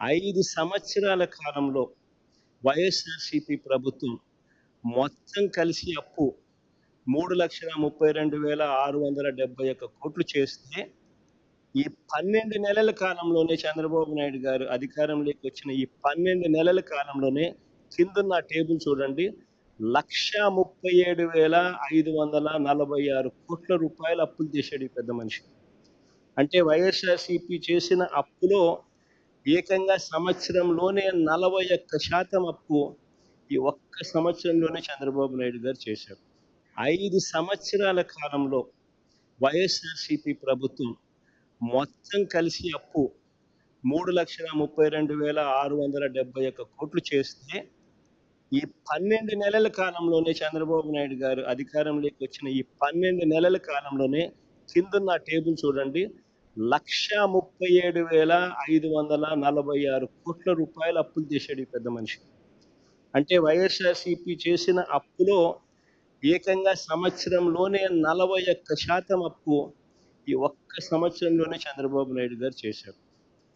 5 సంవత్సరాల కాలంలో వైఎస్ఆర్సీపీ ప్రభుత్వం మొత్తం కలిసి అప్పు 3,32,671 కోట్లు చేస్తే ఈ 12 నెలల కాలంలోనే చంద్రబాబు నాయుడు గారు అధికారంలోకి వచ్చిన ఈ 12 నెలల కాలంలోనే కిందున్న టేబుల్ చూడండి, 1,37,546 కోట్ల రూపాయలు అప్పులు చేశాడు ఈ పెద్ద మనిషి. అంటే వైఎస్ఆర్సీపీ చేసిన అప్పులో ఏకంగా సంవత్సరంలోనే 41% అప్పు ఈ ఒక్క సంవత్సరంలోనే చంద్రబాబు నాయుడు గారు చేశారు. 5 సంవత్సరాల కాలంలో వైఎస్ఆర్సీపీ ప్రభుత్వం మొత్తం కలిసి అప్పు 3,32,671 కోట్లు చేస్తే ఈ 12 నెలల కాలంలోనే చంద్రబాబు నాయుడు గారు అధికారంలోకి వచ్చిన ఈ 12 నెలల కాలంలోనే కిందున్న టేబుల్ చూడండి, 1,37,546 కోట్ల రూపాయలు అప్పులు చేశాడు ఈ పెద్ద మనిషి. అంటే వైఎస్ఆర్సీపీ చేసిన అప్పులో ఏకంగా సంవత్సరంలోనే 41% అప్పు ఈ ఒక్క సంవత్సరంలోనే చంద్రబాబు నాయుడు గారు చేశారు.